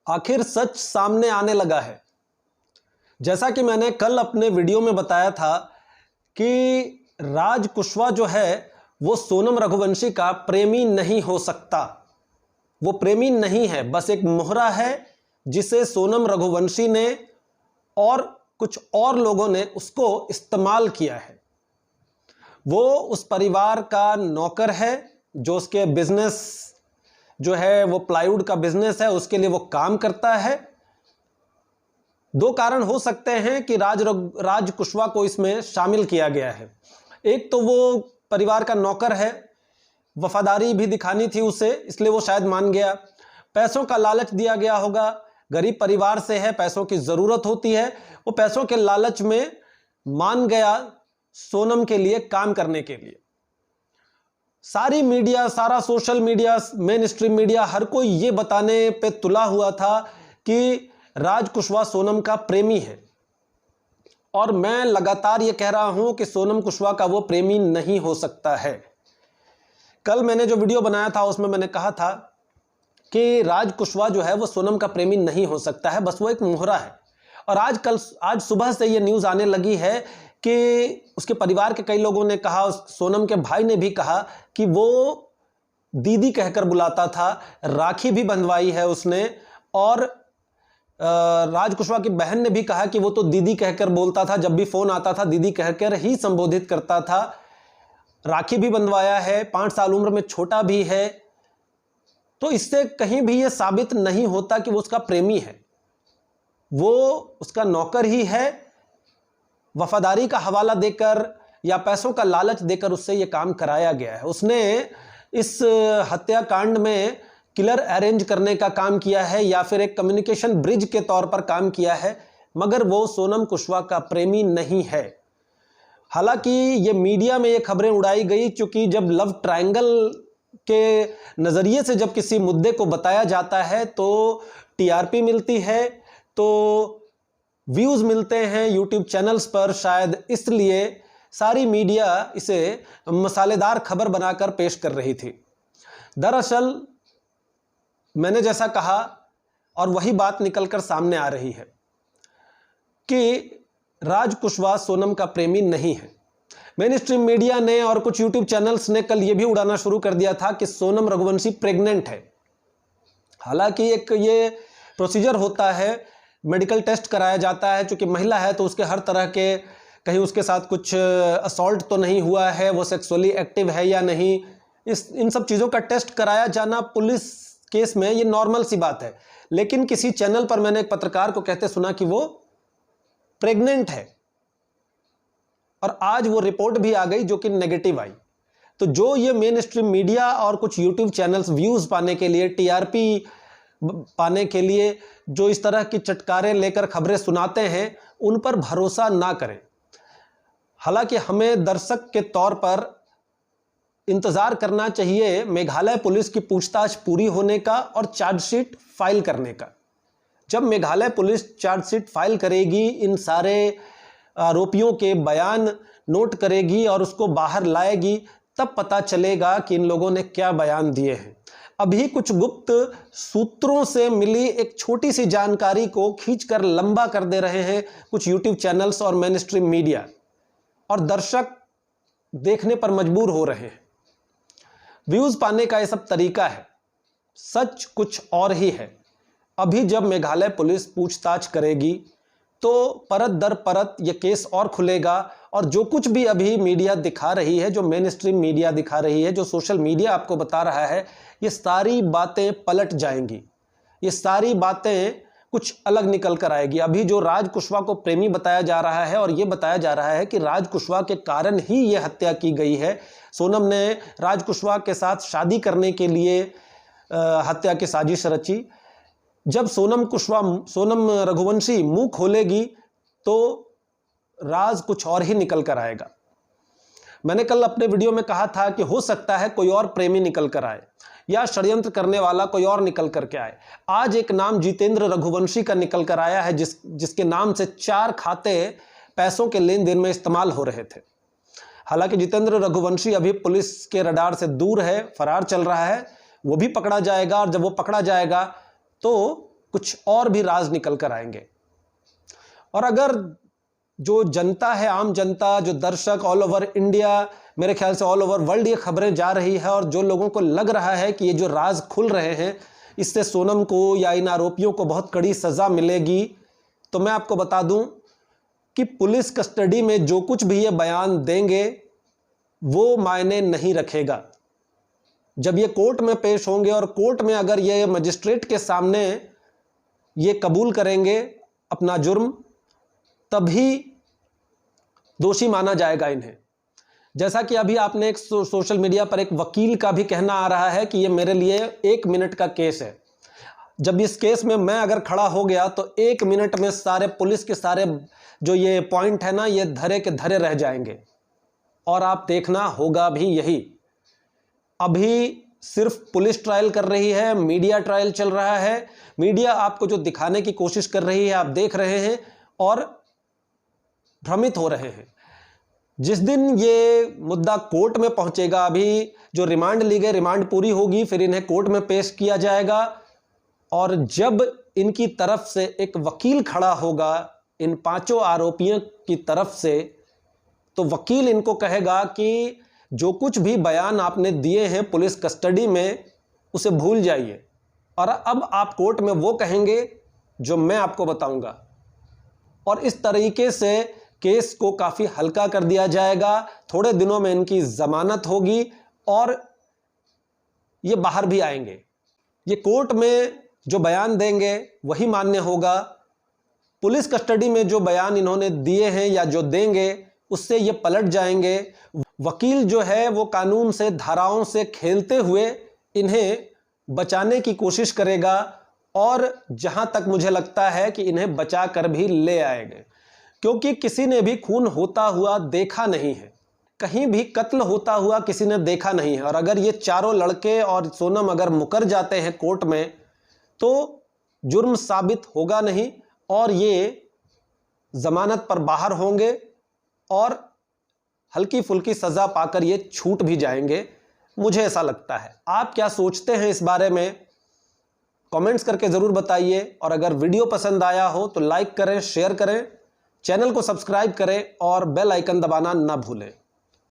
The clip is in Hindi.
आखिर सच सामने आने लगा है। जैसा कि मैंने कल अपने वीडियो में बताया था कि राज कुशवाहा जो है वो सोनम रघुवंशी का प्रेमी नहीं हो सकता। वो प्रेमी नहीं है, बस एक मोहरा है जिसे सोनम रघुवंशी ने और कुछ और लोगों ने उसको इस्तेमाल किया है। वो उस परिवार का नौकर है जो उसके बिजनेस जो है वो प्लाईवुड का बिजनेस है, उसके लिए वो काम करता है। दो कारण हो सकते हैं कि राज कुशवाहा को इसमें शामिल किया गया है। एक तो वो परिवार का नौकर है, वफादारी भी दिखानी थी उसे, इसलिए वो शायद मान गया। पैसों का लालच दिया गया होगा, गरीब परिवार से है, पैसों की ज़रूरत होती है, वो पैसों के लालच में मान गया सोनम के लिए काम करने के लिए। सारी मीडिया, सारा social media, main stream media, हर कोई ये बताने पे तुला हुआ था कि राज कुशवाहा सोनम का प्रेमी है। और मैं लगातार ये कह रहा हूं कि सोनम कुशवाहा का वो प्रेमी नहीं हो सकता है। कल मैंने जो वीडियो बनाया था उसमें मैंने कहा था कि राज कुशवाहा जो है वो सोनम का प्रेमी नहीं हो सकता है, बस वो एक मोहरा है। और आज सुबह से ये न्यूज़ आने लगी है कि उसके परिवार के कई लोगों ने कहा, सोनम के भाई ने भी कहा कि वो दीदी कहकर बुलाता था, राखी भी बंधवाई है उसने। और राज कुशवाहा की बहन ने भी कहा कि वो तो दीदी कहकर बोलता था, जब भी फोन आता था दीदी कहकर ही संबोधित करता था। राखी भी बंधवाया है, 5 साल उम्र में छोटा भी है। तो इससे कहीं भी ये साबित नहीं होता कि वो उसका प्रेमी है। वो उसका नौकर ही है। वफादारी का हवाला देकर या पैसों का लालच देकर उससे ये काम कराया गया है। उसने इस हत्याकांड में किलर अरेंज करने का काम किया है या फिर एक कम्युनिकेशन ब्रिज के तौर पर काम किया है, मगर वो सोनम कुशवाहा का प्रेमी नहीं है। हालांकि ये मीडिया में ये खबरें उड़ाई गई क्योंकि जब लव ट्रायंगल के नज़रिए से जब किसी मुद्दे को बताया जाता है तो टीआरपी मिलती है, तो व्यूज़ मिलते हैं यूट्यूब चैनल्स पर, शायद इसलिए सारी मीडिया इसे मसालेदार खबर बनाकर पेश कर रही थी। दरअसल मैंने जैसा कहा और वही बात निकलकर सामने आ रही है कि राज कुशवाहा सोनम का प्रेमी नहीं है। मेन स्ट्रीम मीडिया ने और कुछ यूट्यूब चैनल्स ने कल ये भी उड़ाना शुरू कर दिया था कि सोनम रघुवंशी प्रेग्नेंट है। हालांकि एक ये प्रोसीजर होता है, मेडिकल टेस्ट कराया जाता है, चूंकि महिला है तो उसके हर तरह के, कहीं उसके साथ कुछ असॉल्ट तो नहीं हुआ है, वो सेक्सुअली एक्टिव है या नहीं, इन सब चीज़ों का टेस्ट कराया जाना पुलिस केस में ये नॉर्मल सी बात है। लेकिन किसी चैनल पर मैंने एक पत्रकार को कहते सुना कि वो प्रेग्नेंट है और आज वो रिपोर्ट भी आ गई जो कि नेगेटिव आई। तो जो ये मेन स्ट्रीम मीडिया और कुछ यूट्यूब चैनल्स व्यूज़ पाने के लिए, टीआरपी पाने के लिए जो इस तरह की चटकारे लेकर खबरें सुनाते हैं, उन पर भरोसा ना करें। हालांकि हमें दर्शक के तौर पर इंतज़ार करना चाहिए मेघालय पुलिस की पूछताछ पूरी होने का और चार्जशीट फाइल करने का। जब मेघालय पुलिस चार्जशीट फाइल करेगी, इन सारे आरोपियों के बयान नोट करेगी और उसको बाहर लाएगी, तब पता चलेगा कि इन लोगों ने क्या बयान दिए हैं। अभी कुछ गुप्त सूत्रों से मिली एक छोटी सी जानकारी को खींचकर लंबा कर दे रहे हैं कुछ यूट्यूब चैनल्स और मेन स्ट्रीम मीडिया, और दर्शक देखने पर मजबूर हो रहे हैं। व्यूज पाने का यह सब तरीका है, सच कुछ और ही है। अभी जब मेघालय पुलिस पूछताछ करेगी तो परत दर परत यह केस और खुलेगा, और जो कुछ भी अभी मीडिया दिखा रही है, जो मेन स्ट्रीम मीडिया दिखा रही है, जो सोशल मीडिया आपको बता रहा है, ये सारी बातें पलट जाएंगी। ये सारी बातें कुछ अलग निकल कर आएगी। अभी जो राज कुशवाहा को प्रेमी बताया जा रहा है और ये बताया जा रहा है कि राज कुशवाहा के कारण ही ये हत्या की गई है, सोनम ने राज कुशवाहा के साथ शादी करने के लिए हत्या की साजिश रची। जब सोनम रघुवंशी मुंह खोलेगी तो राज कुछ और ही निकल कर आएगा। मैंने कल अपने वीडियो में कहा था कि हो सकता है कोई और प्रेमी निकल कर आए या षड्यंत्र करने वाला कोई और निकल करके आए। आज एक नाम जितेंद्र रघुवंशी का निकल कर आया है, जिसके नाम से 4 खाते पैसों के लेन देन में इस्तेमाल हो रहे थे। हालांकि जितेंद्र रघुवंशी अभी पुलिस के रडार से दूर है, फरार चल रहा है। वो भी पकड़ा जाएगा, और जब वो पकड़ा जाएगा तो कुछ और भी राज निकल कर आएंगे। और अगर जो जनता है, आम जनता, जो दर्शक ऑल ओवर इंडिया, मेरे ख्याल से ऑल ओवर वर्ल्ड ये खबरें जा रही है और जो लोगों को लग रहा है कि ये जो राज खुल रहे हैं इससे सोनम को या इन आरोपियों को बहुत कड़ी सजा मिलेगी, तो मैं आपको बता दूं कि पुलिस कस्टडी में जो कुछ भी ये बयान देंगे वो मायने नहीं रखेगा। जब ये कोर्ट में पेश होंगे और कोर्ट में अगर ये मजिस्ट्रेट के सामने ये कबूल करेंगे अपना जुर्म, तभी दोषी माना जाएगा इन्हें। जैसा कि अभी आपने एक सोशल मीडिया पर एक वकील का भी कहना आ रहा है कि ये मेरे लिए 1 मिनट का केस है। जब इस केस में मैं अगर खड़ा हो गया तो 1 मिनट में सारे पुलिस के सारे जो ये पॉइंट है ना, ये धरे के धरे रह जाएंगे। और आप देखना होगा भी यही। अभी सिर्फ पुलिस ट्रायल कर रही है, मीडिया ट्रायल चल रहा है। मीडिया आपको जो दिखाने की कोशिश कर रही है आप देख रहे हैं और भ्रमित हो रहे हैं। जिस दिन ये मुद्दा कोर्ट में पहुंचेगा, अभी जो रिमांड ली गई, रिमांड पूरी होगी, फिर इन्हें कोर्ट में पेश किया जाएगा और जब इनकी तरफ से एक वकील खड़ा होगा इन 5 आरोपियों की तरफ से, तो वकील इनको कहेगा कि जो कुछ भी बयान आपने दिए हैं पुलिस कस्टडी में उसे भूल जाइए और अब आप कोर्ट में वो कहेंगे जो मैं आपको बताऊंगा। और इस तरीके से केस को काफ़ी हल्का कर दिया जाएगा। थोड़े दिनों में इनकी जमानत होगी और ये बाहर भी आएंगे। ये कोर्ट में जो बयान देंगे वही मान्य होगा। पुलिस कस्टडी में जो बयान इन्होंने दिए हैं या जो देंगे उससे ये पलट जाएंगे। वकील जो है वो कानून से, धाराओं से खेलते हुए इन्हें बचाने की कोशिश करेगा और जहां तक मुझे लगता है कि इन्हें बचा कर भी ले आएंगे, क्योंकि किसी ने भी खून होता हुआ देखा नहीं है, कहीं भी कत्ल होता हुआ किसी ने देखा नहीं है। और अगर ये चारों लड़के और सोनम अगर मुकर जाते हैं कोर्ट में तो जुर्म साबित होगा नहीं और ये जमानत पर बाहर होंगे और हल्की फुल्की सजा पाकर ये छूट भी जाएंगे, मुझे ऐसा लगता है। आप क्या सोचते हैं इस बारे में कमेंट्स करके ज़रूर बताइए। और अगर वीडियो पसंद आया हो तो लाइक करें, शेयर करें, चैनल को सब्सक्राइब करें और बेल आइकन दबाना ना भूलें।